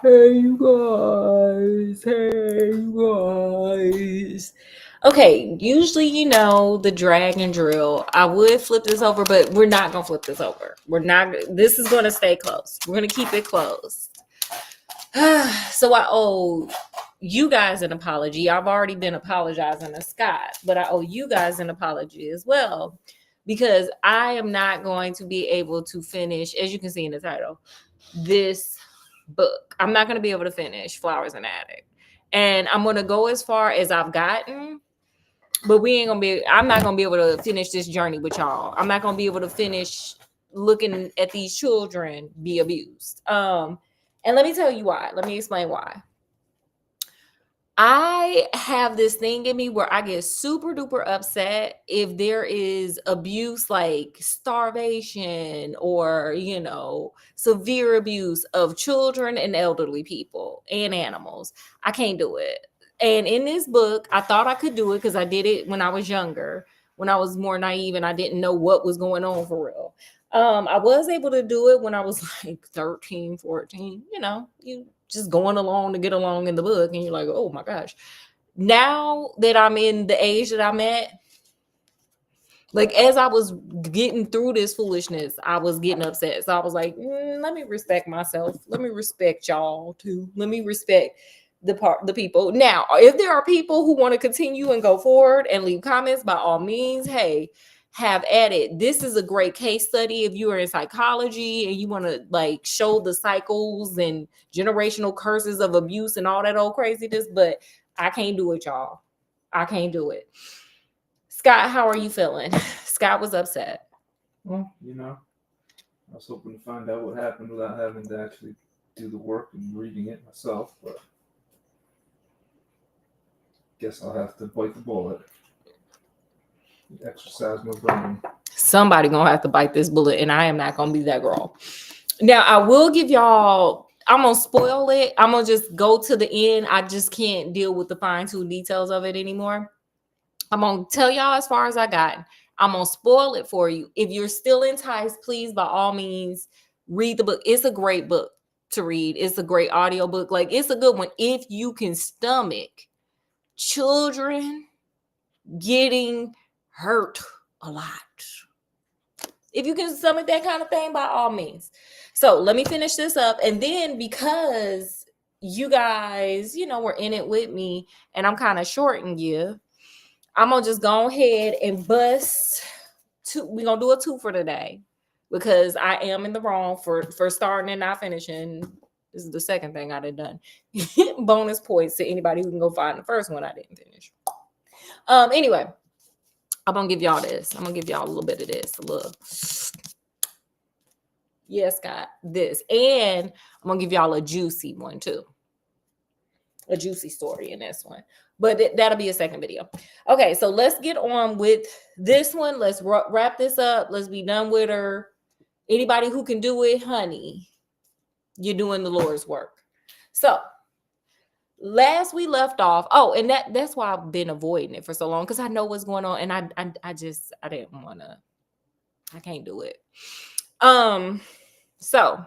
Hey, you guys. Hey, you guys. Okay, usually, the drag and drill. I would flip this over, but we're not going to flip this over. We're not, this is going to stay close. We're going to keep it closed. So I owe you guys an apology. I've already been apologizing to Scott, but I owe you guys an apology as well because I am not going to be able to finish, as you can see in the title, this book. I'm not going to be able to finish Flowers in the Attic. And I'm going to go as far as I've gotten, but I'm not going to be able to finish this journey with y'all. I'm not going to be able to finish looking at these children be abused. And let me tell you why. Let me explain why. I have this thing in me where I get super duper upset if there is abuse like starvation or, severe abuse of children and elderly people and animals. I can't do it. And in this book, I thought I could do it because I did it when I was younger, when I was more naive and I didn't know what was going on for real. I was able to do it when I was like 13, 14, you just going along to get along in the book and you're like, oh my gosh. Now that I'm in the age that I'm at, like as I was getting through this foolishness, I was getting upset. So I was like, let me respect myself. Let me respect y'all too. Let me respect the people. Now, if there are people who want to continue and go forward and leave comments, by all means, hey, have at it. This is a great case study if you are in psychology and you want to like show the cycles and generational curses of abuse and all that old craziness, but I can't do it, y'all. I can't do it. Scott, how are you feeling? Scott was upset. Well, I was hoping to find out what happened without having to actually do the work and reading it myself, but guess I'll have to bite the bullet. Exercise my brain. Somebody gonna have to bite this bullet, and I am not gonna be that girl. Now, I will give y'all. I'm gonna spoil it. I'm gonna just go to the end. I just can't deal with the fine-tuned details of it anymore. I'm gonna tell y'all as far as I got. I'm gonna spoil it for you. If you're still enticed, please, by all means, read the book. It's a great book to read. It's a great audio book. Like it's a good one if you can stomach children getting hurt a lot. If you can stomach that kind of thing, by all means. So let me finish this up. And then because you guys, were in it with me and I'm kind of shorting you, I'm going to just go ahead and bust two. We're going to do a 2 for today because I am in the wrong for starting and not finishing. This is the second thing I done. Bonus points to anybody who can go find the first one I didn't finish. Anyway, I'm gonna give y'all this. I'm gonna give y'all a little bit of this. A little. Yes, Scott, this. And I'm gonna give y'all a juicy one too. A juicy story in this one. But that'll be a second video. Okay, so let's get on with this one. Let's wrap this up. Let's be done with her. Anybody who can do it, honey, you're doing the Lord's work. So last we left off. Oh, and that's why I've been avoiding it for so long because I know what's going on, and I didn't want to. I can't do it. So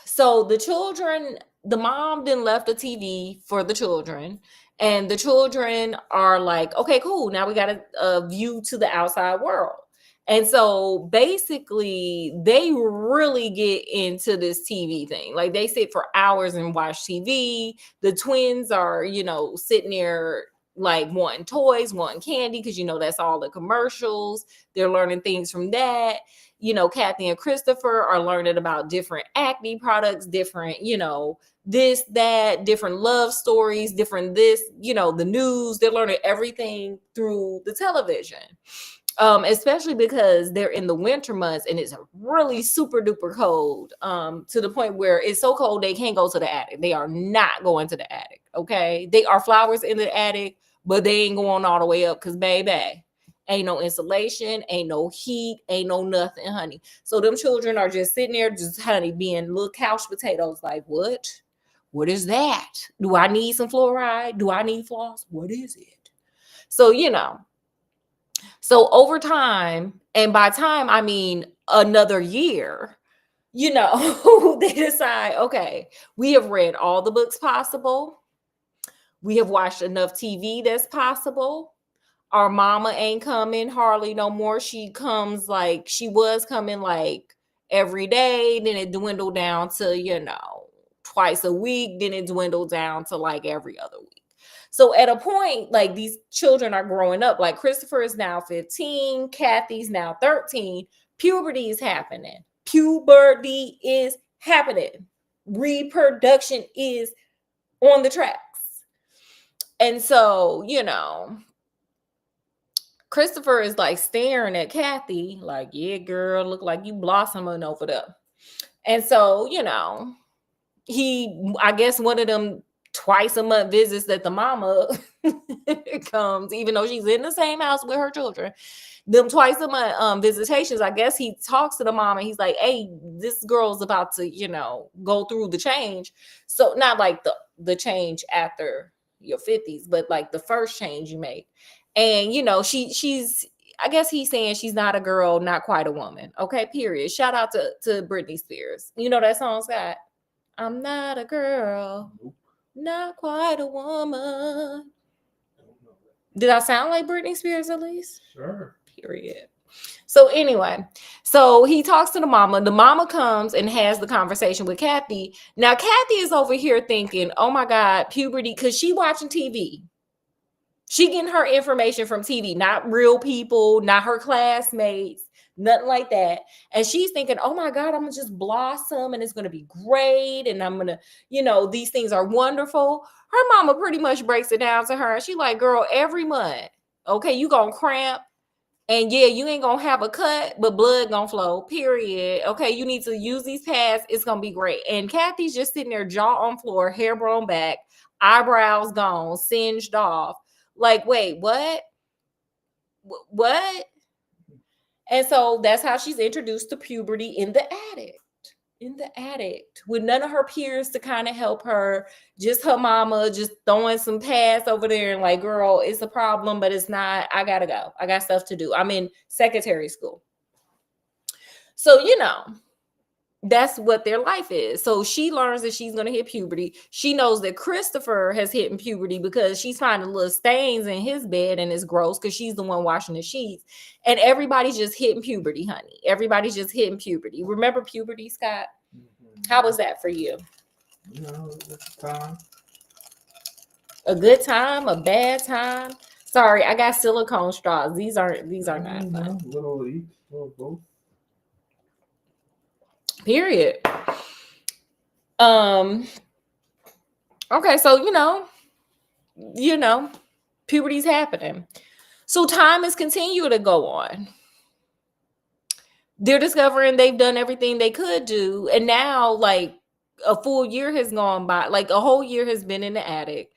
so the children, the mom then left the TV for the children, and the children are like, okay, cool. Now we got a view to the outside world. And so basically, they really get into this TV thing. Like they sit for hours and watch TV. The twins are, sitting there like wanting toys, wanting candy, because that's all the commercials. They're learning things from that. Kathy and Christopher are learning about different acne products, different, this, that, different love stories, different this, the news. They're learning everything through the television. Especially because they're in the winter months and it's really super duper cold, to the point where it's so cold they can't go to the attic. They are not going to the attic. Okay, they are flowers in the attic, but they ain't going all the way up because baby, ain't no insulation, ain't no heat, ain't no nothing, honey. So them children are just sitting there, just honey, being little couch potatoes. Like what? What is that? Do I need some fluoride? Do I need floss? What is it? So So over time, and by time I mean another year, they decide, okay, we have read all the books possible. We have watched enough TV that's possible. Our mama ain't coming hardly no more. She comes like she was coming like every day. Then it dwindled down to, twice a week. Then it dwindled down to like every other week. So at a point, like these children are growing up. Like Christopher is now 15, Kathy's now 13. Puberty is happening. Puberty is happening. Reproduction is on the tracks. And so, Christopher is like staring at Kathy, like, yeah, girl, look like you blossoming over there. And so, I guess one of them twice a month visits that the mama comes, even though she's in the same house with her children, them twice a month visitations, I guess he talks to the mom and he's like, hey, this girl's about to, go through the change. So not like the change after your 50s, but like the first change you make. And, she's, I guess he's saying she's not a girl, not quite a woman. Okay, period. Shout out to Britney Spears. You know that song, Scott? I'm not a girl, not quite a woman. Did I sound like Britney Spears at least? Sure. Period. So anyway, so he talks to the mama. The mama comes and has the conversation with Kathy. Now, Kathy is over here thinking, oh my God, puberty, because she watching TV. She getting her information from TV, not real people, not her classmates, nothing like that. And she's thinking, oh my God, I'm going to just blossom and it's going to be great. And I'm going to, these things are wonderful. Her mama pretty much breaks it down to her. She like, girl, every month, okay, you going to cramp. And yeah, you ain't going to have a cut, but blood going to flow, period. Okay, you need to use these pads. It's going to be great. And Kathy's just sitting there, jaw on floor, hair blown back, eyebrows gone, singed off. Like, wait, what? What? And so that's how she's introduced to puberty in the attic, with none of her peers to kind of help her, just her mama just throwing some pads over there and like, girl, it's a problem, but it's not. I gotta go. I got stuff to do. I'm in secretary school. So, that's what their life is. So she learns that she's going to hit puberty. She knows that Christopher has hit puberty because she's finding little stains in his bed and it's gross because she's the one washing the sheets. And everybody's just hitting puberty, honey. Everybody's just hitting puberty. Remember puberty, Scott? Mm-hmm. How was that for you? It's a time. A good time, a bad time. Sorry, I got silicone straws. These are not fun. Little each, little both. Period. Okay, so puberty's happening. So time is continuing to go on. They're discovering they've done everything they could do, and now like a full year has gone by, like a whole year has been in the attic.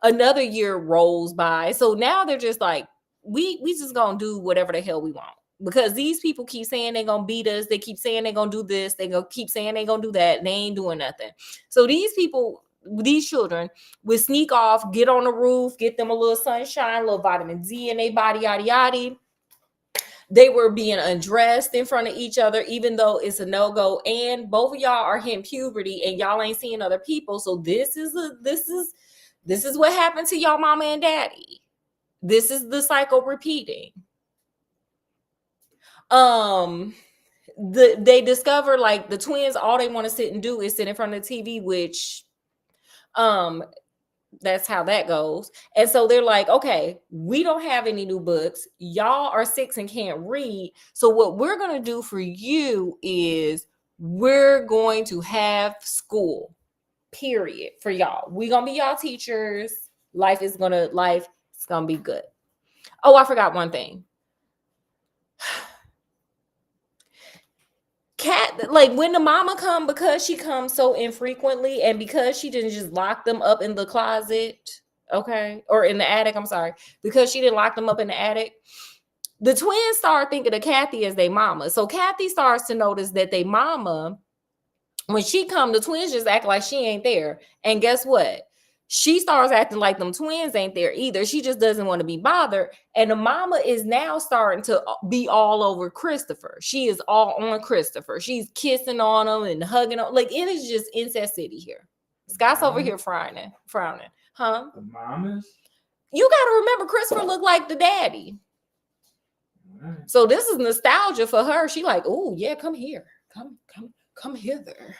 Another year rolls by. So now they're just like, we just gonna do whatever the hell we want. Because these people keep saying they're going to beat us. They keep saying they're going to do this. They gonna keep saying they're going to do that. And they ain't doing nothing. So these people, these children would sneak off, get on the roof, get them a little sunshine, a little vitamin D in their body, yada, yada. They were being undressed in front of each other, even though it's a no-go. And both of y'all are hitting puberty and y'all ain't seeing other people. So this is what happened to y'all mama and daddy. This is the cycle repeating. They discover like the twins, all they want to sit and do is sit in front of the TV, which that's how that goes. And so they're like, okay, we don't have any new books. Y'all are 6 and can't read. So what we're going to do for you is we're going to have school, period, for y'all. We're going to be y'all teachers. Life is going to be good. Oh, I forgot one thing. Cat, like when the mama come, because she comes so infrequently and because she didn't just lock them up in the closet, okay, or in the attic, I'm sorry, because she didn't lock them up in the attic, the twins start thinking of Kathy as their mama. So Kathy starts to notice that they mama, when she come, the twins just act like she ain't there. And guess what? She starts acting like them twins ain't there either. She just doesn't want to be bothered. And the mama is now starting to be all over Christopher. She is all on Christopher. She's kissing on him and hugging him. Like, it is just incest city here. Scott's over here frowning. Huh? The mom is? You got to remember, Christopher looked like the daddy. Right. So this is nostalgia for her. She like, oh, yeah, come here. Come hither.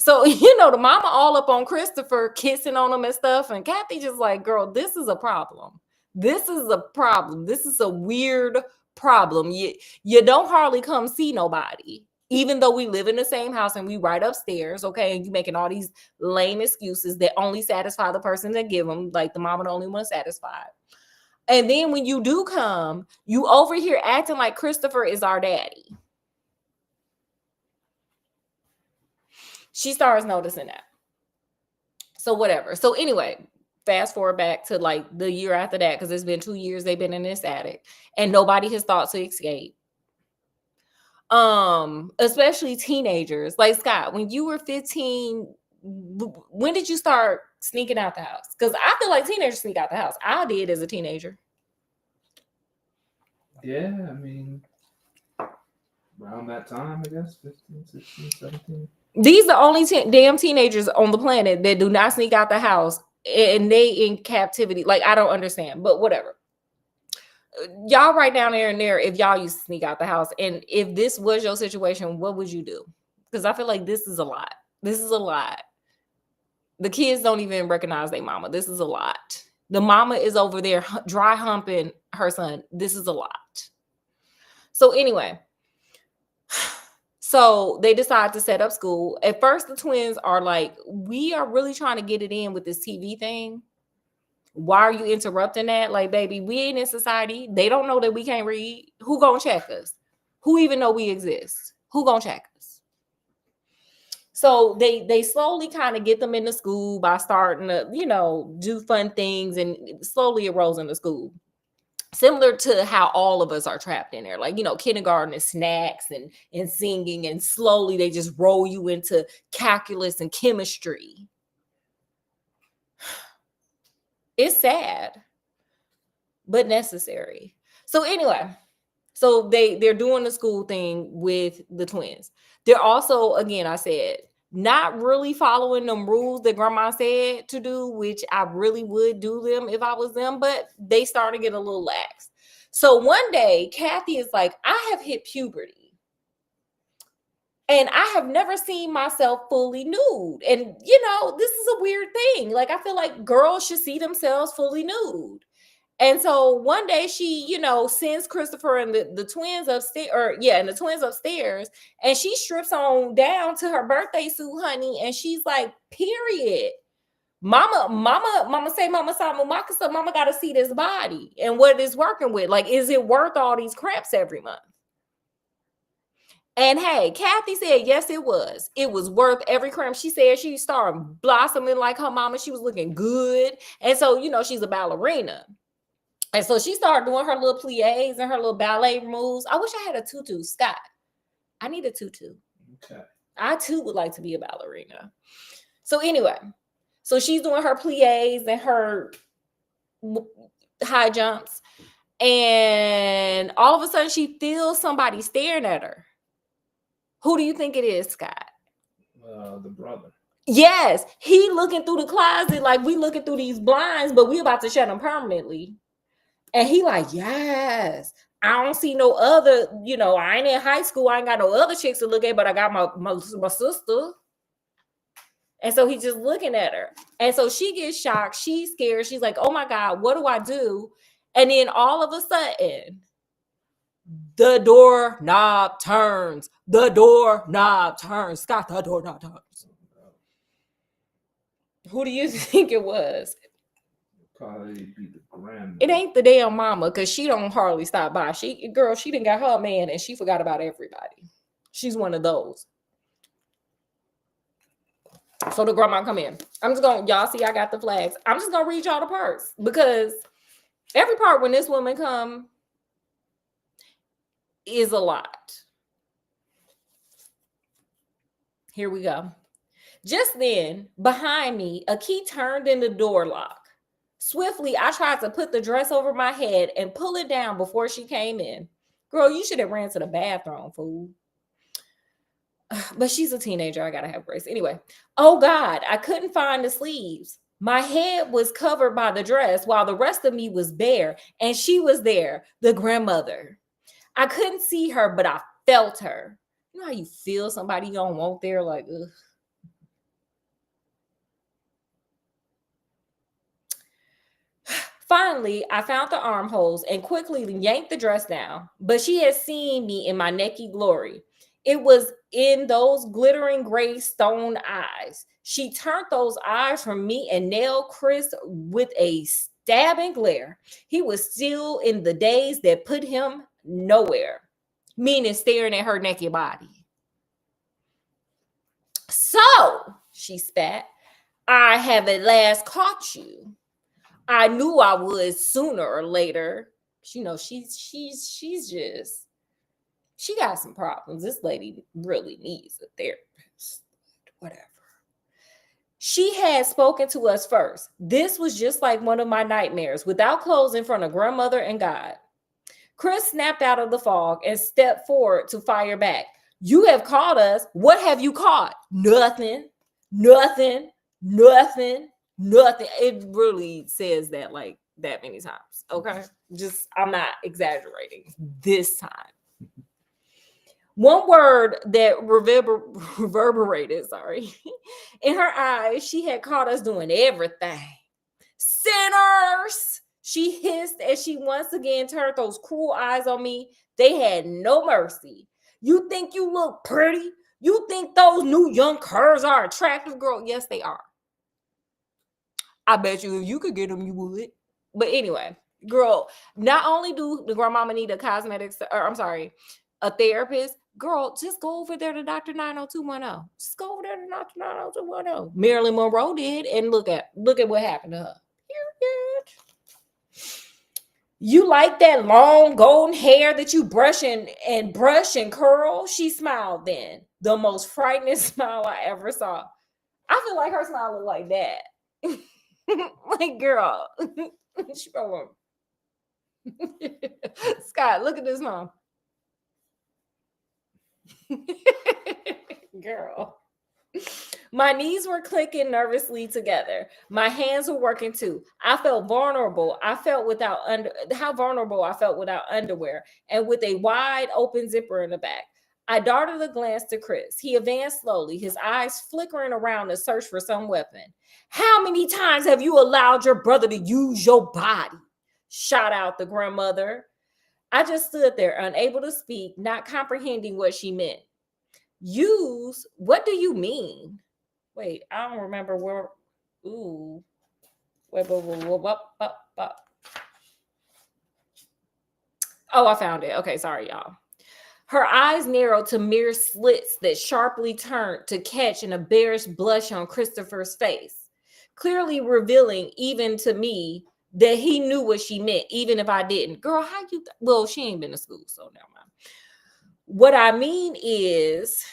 So, the mama all up on Christopher, kissing on him and stuff. And Kathy just like, girl, this is a problem. This is a problem. This is a weird problem. You don't hardly come see nobody, even though we live in the same house and we right upstairs, okay? And you making all these lame excuses that only satisfy the person that give them, like the mama the only one satisfied. And then when you do come, you over here acting like Christopher is our daddy. She starts noticing that. So whatever. So anyway, fast forward back to like the year after that, because it's been 2 years they've been in this attic and nobody has thought to escape. Especially teenagers. Like, Scott, when you were 15, when did you start sneaking out the house? Because I feel like teenagers sneak out the house. I did as a teenager. Yeah, I mean, around that time, I guess, 15, 16, 17. These are the only damn teenagers on the planet that do not sneak out the house, and they in captivity. Like, I don't understand, but whatever. Y'all write down there and there if y'all used to sneak out the house. And if this was your situation, what would you do? Because I feel like this is a lot. This is a lot. The kids don't even recognize their mama. This is a lot. The mama is over there dry humping her son. This is a lot. So anyway, so they decide to set up school. At first, the twins are like, we are really trying to get it in with this TV thing. Why are you interrupting that? Like, baby, we ain't in society. They don't know that we can't read. Who gonna check us? Who even know we exist? Who gonna check us? So they slowly kind of get them into school by starting to, do fun things, and slowly it rolls into school. Similar to how all of us are trapped in there. Like, kindergarten is snacks and singing, and slowly they just roll you into calculus and chemistry. It's sad, but necessary. So anyway, so they're doing the school thing with the twins. They're also, again, I said, not really following them rules that grandma said to do, which I really would do them if I was them, but they started to get a little lax. So one day, Kathy is like, I have hit puberty, and I have never seen myself fully nude. And, this is a weird thing. Like, I feel like girls should see themselves fully nude. And so one day she, sends Christopher and the twins upstairs, and the twins upstairs, and she strips on down to her birthday suit, honey. And she's like, period. Mama say, mama got to see this body and what it's working with. Like, is it worth all these cramps every month? And hey, Kathy said, yes, it was. It was worth every cramp. She said she started blossoming like her mama. She was looking good. And so, she's a ballerina. And so she started doing her little plies and her little ballet moves. I wish I had a tutu, Scott. I need a tutu. Okay. I too would like to be a ballerina. So anyway, so she's doing her plies and her high jumps. And all of a sudden she feels somebody staring at her. Who do you think it is, Scott? The brother. Yes. He looking through the closet like we looking through these blinds, but we about to shut them permanently. And he like, yes, I don't see no other, I ain't in high school. I ain't got no other chicks to look at, but I got my sister. And so he's just looking at her. And so she gets shocked. She's scared. She's like, oh my God, what do I do? And then all of a sudden, the doorknob turns. The doorknob turns. Scott, the doorknob turns. Who do you think it was? Probably be the grandma. It ain't the damn mama, because she don't hardly stop by. She done got her man and she forgot about everybody. She's one of those. So the grandma come in. I'm just going, y'all see I got the flags. I'm just going to read y'all the parts, because every part when this woman come is a lot. Here we go. Just then, behind me, a key turned in the door lock. Swiftly, I tried to put the dress over my head and pull it down before she came in. Girl, you should have ran to the bathroom, fool. But she's a teenager. I gotta have grace. Anyway, oh God, I couldn't find the sleeves. My head was covered by the dress while the rest of me was bare, and she was there, the grandmother. I couldn't see her, but I felt her. You know how you feel somebody you don't want there? Like, ugh. Finally, I found the armholes and quickly yanked the dress down, but she had seen me in my naked glory. It was in those glittering gray stone eyes. She turned those eyes from me and nailed Chris with a stabbing glare. He was still in the daze that put him nowhere, meaning staring at her naked body. So, she spat, I have at last caught you. I knew I would sooner or later. You know, she's just, she got some problems. This lady really needs a therapist. Whatever. She had spoken to us first. This was just like one of my nightmares, without clothes in front of grandmother and God. Chris snapped out of the fog and stepped forward to fire back. You have caught us. What have you caught? Nothing. Nothing. Nothing. Nothing. It really says that like that many times. Okay. Just, I'm not exaggerating this time. One word that reverberated, in her eyes, she had caught us doing everything. Sinners! She hissed as she once again turned those cruel eyes on me. They had no mercy. You think you look pretty? You think those new young curves are attractive, girl? Yes, they are. I bet you if you could get them, you would. But anyway, girl, not only do the grandmama need a therapist, girl, just go over there to Dr. 90210. Just go over there to Dr. 90210. Marilyn Monroe did, and look at what happened to her. You like that long golden hair that you brush and curl? She smiled then. The most frightening smile I ever saw. I feel like her smile looked like that. Like, girl. She probably Scott, look at this mom. Girl. My knees were clicking nervously together. My hands were working too. I felt vulnerable. How vulnerable I felt without underwear and with a wide open zipper in the back. I darted a glance to Chris. He advanced slowly, his eyes flickering around to search for some weapon. How many times have you allowed your brother to use your body? Shot out the grandmother. I just stood there, unable to speak, not comprehending what she meant. Use? What do you mean? Wait, I don't remember where. Ooh. Wait. Oh, I found it. Okay, sorry, y'all. Her eyes narrowed to mere slits that sharply turned to catch an embarrassed blush on Christopher's face, clearly revealing even to me that he knew what she meant, even if I didn't. Girl, how you? Well, she ain't been to school, so never mind. What I mean is,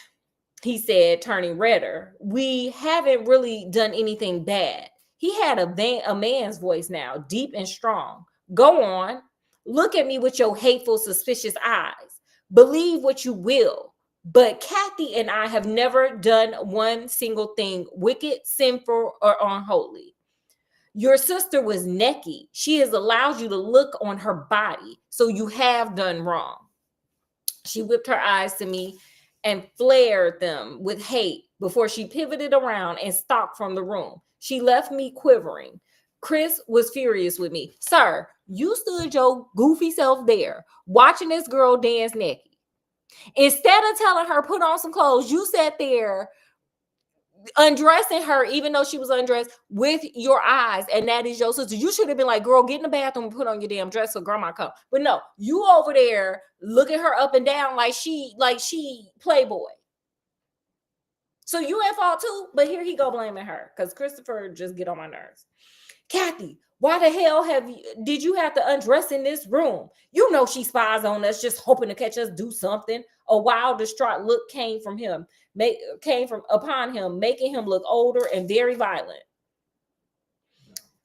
he said, turning redder, we haven't really done anything bad. He had a man's voice now, deep and strong. Go on. Look at me with your hateful, suspicious eyes. Believe what you will. But Kathy and I have never done one single thing wicked, sinful, or unholy. Your sister was naked. She has allowed you to look on her body. So you have done wrong. She whipped her eyes to me and flared them with hate before she pivoted around and stalked from the room. She left me quivering. Chris was furious with me. Sir, you stood your goofy self there watching this girl dance naked. Instead of telling her put on some clothes, you sat there undressing her, even though she was undressed, with your eyes, and that is your sister. You should have been like, girl, get in the bathroom and put on your damn dress so grandma come. But no, you over there looking her up and down like she Playboy. So you at fault too, but here he go blaming her because Christopher just get on my nerves. Kathy, Why the hell did you have to undress in this room? You know she spies on us, just hoping to catch us do something. A wild, distraught look came from him, came from upon him, making him look older and very violent.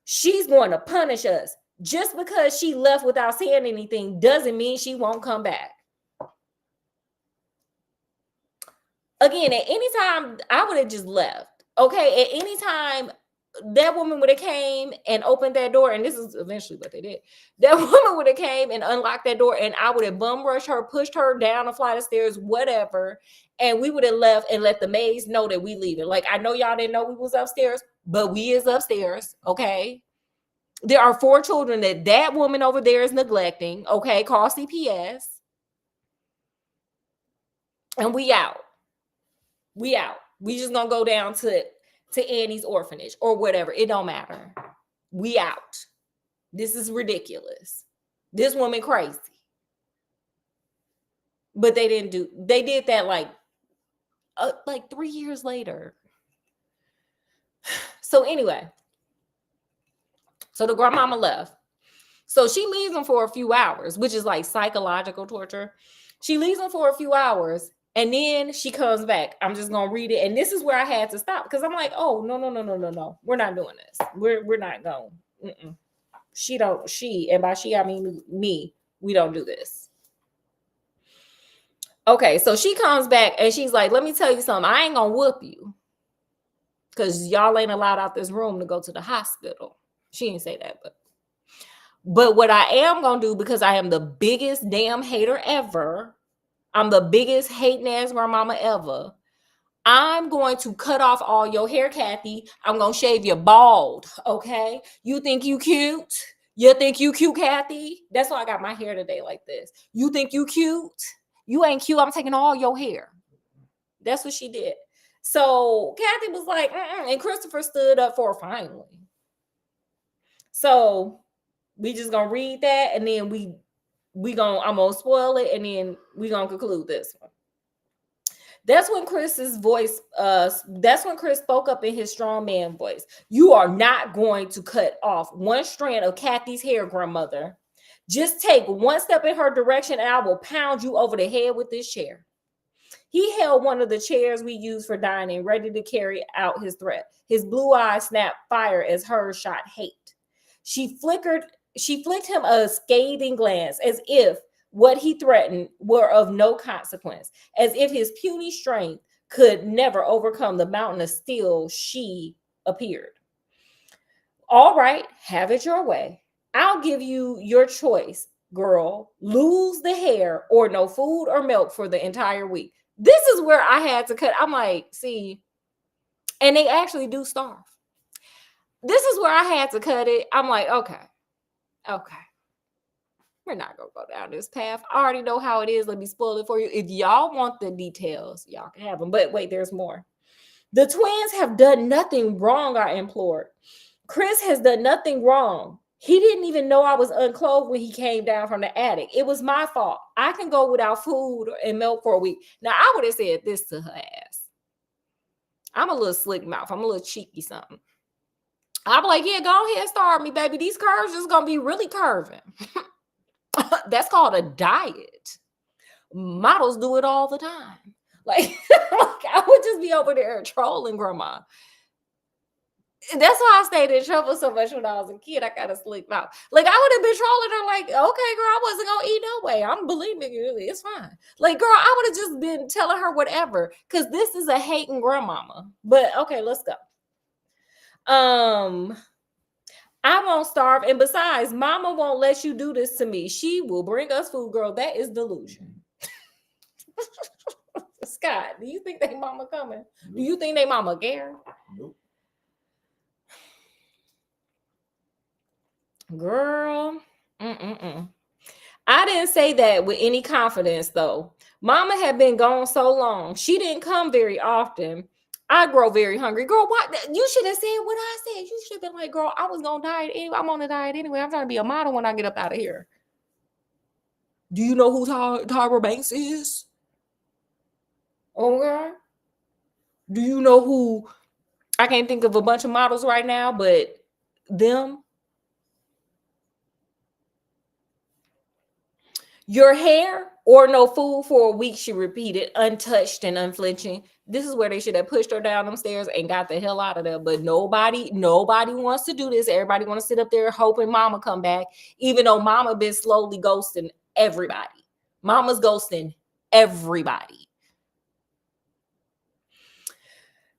She's going to punish us. Just because she left without saying anything doesn't mean she won't come back. Again, at any time, I would have just left. Okay, at any time, that woman would have came and opened that door, and this is eventually what they did. That woman would have came and unlocked that door, and I would have bum rushed her, pushed her down a flight of stairs, whatever, and we would have left and let the maids know that we leaving. Like, I know y'all didn't know we was upstairs, but we is upstairs, okay? There are 4 children that woman over there is neglecting, okay? Call CPS. And we out. We out. We just gonna go down to Annie's orphanage or whatever. It don't matter. We out. This is ridiculous. This woman crazy. But they did that like 3 years later. So anyway, so the grandmama left. So she leaves them for a few hours, which is like psychological torture. She leaves them for a few hours. And then she comes back. I'm just gonna read it, and this is where I had to stop because I'm like, oh no, we're not doing this. We're not going. She, and by she I mean me. We don't do this. Okay, so she comes back and she's like, let me tell you something. I ain't gonna whoop you because y'all ain't allowed out this room to go to the hospital. She didn't say that, but what I am gonna do, because I am the biggest damn hater ever. I'm the biggest hating ass grandmama ever. I'm going to cut off all your hair, Kathy. I'm going to shave you bald, okay? You think you cute? You think you cute, Kathy? That's why I got my hair today like this. You think you cute? You ain't cute. I'm taking all your hair. That's what she did. So Kathy was like, and Christopher stood up for her finally. So we just going to read that, and then I'm gonna spoil it, and then we gonna conclude this one. That's when Chris spoke up in his strong man voice. You are not going to cut off one strand of Kathy's hair, grandmother. Just take one step in her direction and I will pound you over the head with this chair. He held one of the chairs we use for dining, ready to carry out his threat. His blue eyes snapped fire as hers shot hate. She flicked him a scathing glance, as if what he threatened were of no consequence, as if his puny strength could never overcome the mountain of steel she appeared. All right, have it your way. I'll give you your choice, girl. Lose the hair or no food or milk for the entire week. This is where I had to cut. I'm like, see, and they actually do starve. This is where I had to cut it. I'm like, okay. We're not going to go down this path. I already know how it is. Let me spoil it for you. If y'all want the details, y'all can have them. But wait, there's more. The twins have done nothing wrong, I implored. Chris has done nothing wrong. He didn't even know I was unclothed when he came down from the attic. It was my fault. I can go without food and milk for a week. Now, I would have said this to her ass. I'm a little slick mouth. I'm a little cheeky something. I'm like, yeah, go ahead, starve me, baby. These curves just going to be really curving. That's called a diet. Models do it all the time. Like I would just be over there trolling grandma. That's why I stayed in trouble so much when I was a kid. I got a slick mouth. Like I would have been trolling her like, okay, girl, I wasn't going to eat no way. I'm believing you. It's fine. Like, girl, I would have just been telling her whatever, because this is a hating grandmama. But okay, let's go. I won't starve. And besides, mama won't let you do this to me. She will bring us food, girl. That is delusion. Scott, do you think they mama coming? Nope. Do you think they mama care? Nope. Girl. I didn't say that with any confidence, though. Mama had been gone so long. She didn't come very often. I grow very hungry. Girl, what? You should have said what I said. You should have been like, girl, I was going to diet anyway. I'm on a diet anyway. I'm trying to be a model when I get up out of here. Do you know who Tyra Banks is? Okay. Do you know who? I can't think of a bunch of models right now, but them. Your hair or no food for a week, she repeated, untouched and unflinching. This is where they should have pushed her down them stairs and got the hell out of there. But nobody wants to do this. Everybody want to sit up there hoping mama come back, even though mama been slowly ghosting everybody. Mama's ghosting everybody.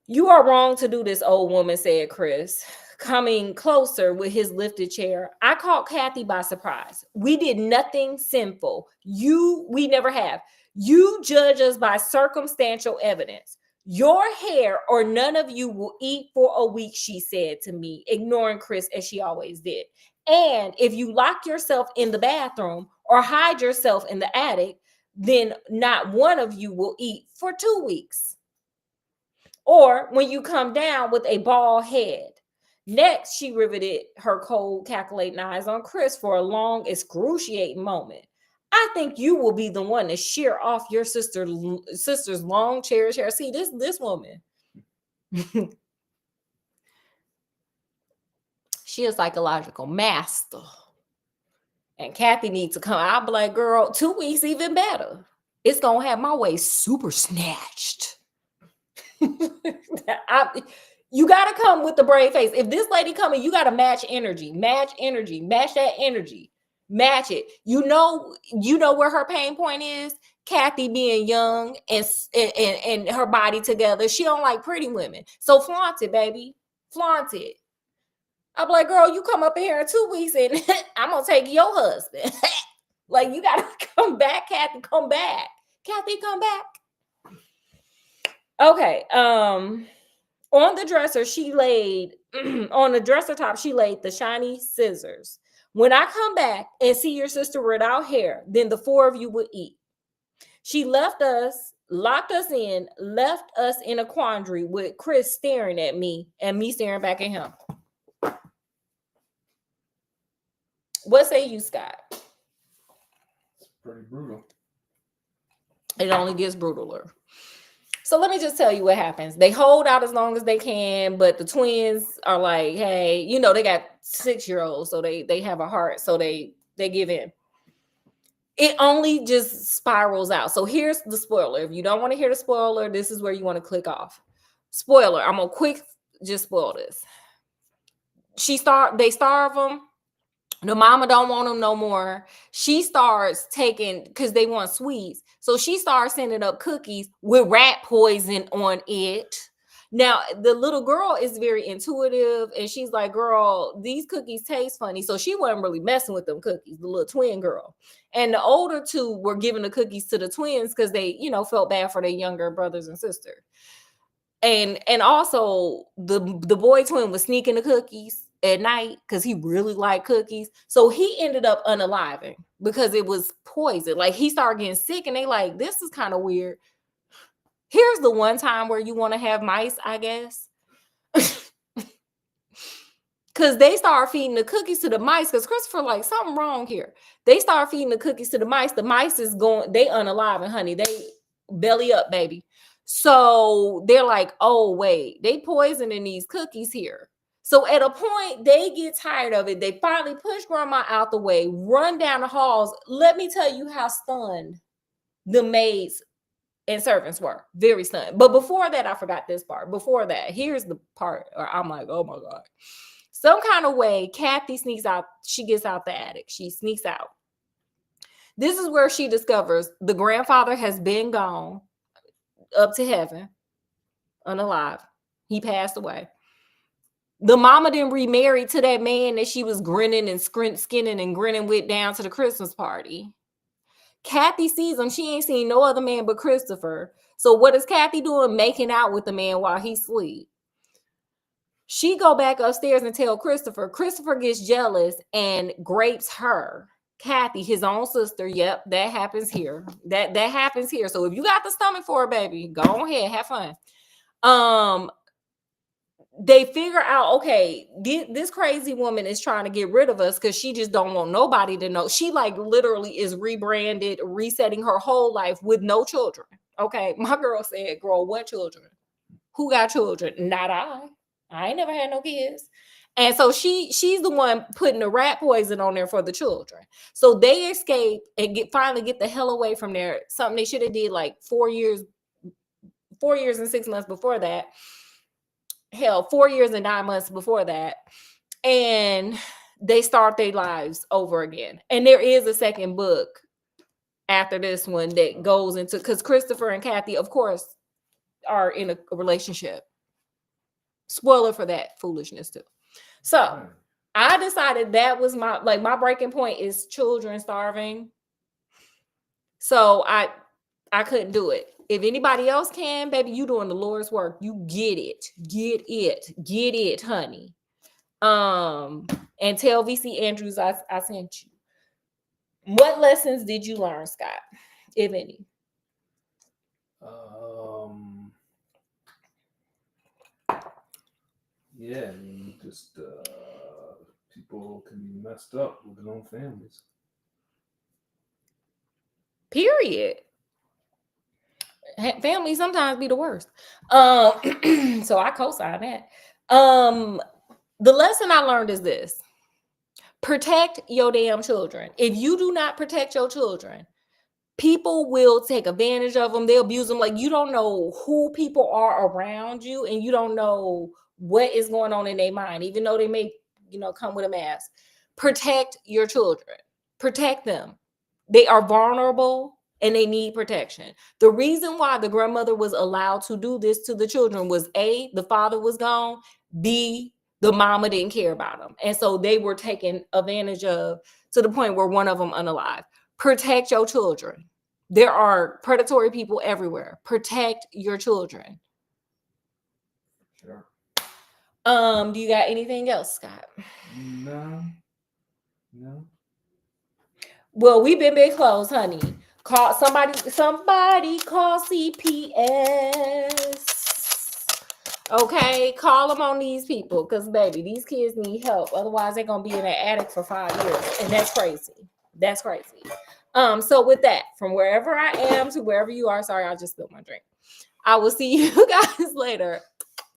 You are wrong to do this, old woman, said Chris, coming closer with his lifted chair. I caught Kathy by surprise. We did nothing sinful. We never have. You judge us by circumstantial evidence. Your hair or none of you will eat for a week, she said to me, ignoring Chris as she always did. And if you lock yourself in the bathroom or hide yourself in the attic, then not one of you will eat for 2 weeks. Or when you come down with a bald head. Next, she riveted her cold, calculating eyes on Chris for a long, excruciating moment. I think you will be the one to shear off your sister's long, cherished hair. See, this woman. She a psychological master. And Kathy needs to come. I'll be like, girl, 2 weeks even better. It's going to have my waist super snatched. You got to come with the brave face. If this lady coming, you got to match energy, match that energy, match it. You know where her pain point is. Kathy being young and her body together. She don't like pretty women. So flaunt it, baby. Flaunt it. I'm like, girl, you come up in here in 2 weeks and I'm going to take your husband. Like, you got to come back, Kathy, come back. Kathy, come back. Okay. On the dresser, she laid on the dresser top, she laid the shiny scissors. When I come back and see your sister without hair, then the 4 of you will eat. She left us, locked us in, left us in a quandary with Chris staring at me and me staring back at him. What say you, Scott? It's pretty brutal. It only gets brutaler. So let me just tell you what happens. They hold out as long as they can, but the twins are like, hey, they got 6-year-olds, so they have a heart, so they give in. It only just spirals out. So here's the spoiler. If you don't want to hear the spoiler, this is where you want to click off. Spoiler. I'm gonna just spoil this. They starve them. The mama don't want them no more. She starts taking, because they want sweets. So she starts sending up cookies with rat poison on it. Now, the little girl is very intuitive. And she's like, girl, these cookies taste funny. So she wasn't really messing with them cookies, the little twin girl. And the older two were giving the cookies to the twins because they, felt bad for their younger brothers and sisters. And also, the boy twin was sneaking the cookies at night because he really liked cookies. So he ended up unaliving because it was poison. Like, he started getting sick and they like, this is kind of weird. Here's the one time where you want to have mice, I guess. Because they start feeding the cookies to the mice because Christopher like, something wrong here. They start feeding the cookies to the mice. The mice is going, they unaliving, honey. They belly up, baby. So they're like, oh, wait, they poisoning these cookies here. So at a point, they get tired of it. They finally push grandma out the way, run down the halls. Let me tell you how stunned the maids and servants were. Very stunned. But before that, I forgot this part. Before that, here's the part where I'm like, oh my God. Some kind of way, Kathy sneaks out. She gets out the attic. She sneaks out. This is where she discovers the grandfather has been gone up to heaven, unalive. He passed away. The mama didn't remarry to that man that she was grinning and skinning and grinning with down to the Christmas party. Kathy sees him. She ain't seen no other man but Christopher. So what is Kathy doing? Making out with the man while he sleep. She go back upstairs and tell Christopher. Christopher gets jealous and grapes her. Kathy, his own sister. Yep, that happens here. That happens here. So if you got the stomach for it, baby, go ahead, have fun. They figure out, okay, this crazy woman is trying to get rid of us because she just don't want nobody to know. She like literally is rebranded, resetting her whole life with no children. Okay, my girl said, girl, what children? Who got children? Not I. I ain't never had no kids. And so she's the one putting the rat poison on there for the children. So they escape and finally get the hell away from there. Something they should have did like 4 years and 6 months before that. Hell, 4 years and 9 months before that. And they start their lives over again. And there is a second book after this one that goes into, because Christopher and Kathy, of course, are in a relationship. Spoiler for that foolishness too. So I decided that was my breaking point is children starving. So I couldn't do it. If anybody else can, baby, you doing the Lord's work. You get it, honey. And tell V.C. Andrews I sent you. What lessons did you learn, Scott, if any? Yeah, I mean, just people can be messed up with their own families. Period. Family sometimes be the worst. So I co-sign that. The lesson I learned is this: protect your damn children. If you do not protect your children, people will take advantage of them. They'll abuse them. Like, you don't know who people are around you, and you don't know what is going on in their mind, even though they may, come with a mask. Protect your children. Protect them. They are vulnerable and they need protection. The reason why the grandmother was allowed to do this to the children was A, the father was gone, B, the mama didn't care about them. And so they were taken advantage of to the point where one of them unalive. Protect your children. There are predatory people everywhere. Protect your children. Sure. Do you got anything else, Scott? No. Well, we've been big close, honey. Call somebody call CPS. Okay, call them on these people, because baby, these kids need help. Otherwise, they're gonna be in an attic for 5 years, and that's crazy. That's crazy. So with that, from wherever I am to wherever you are, sorry, I just spilled my drink. I will see you guys later.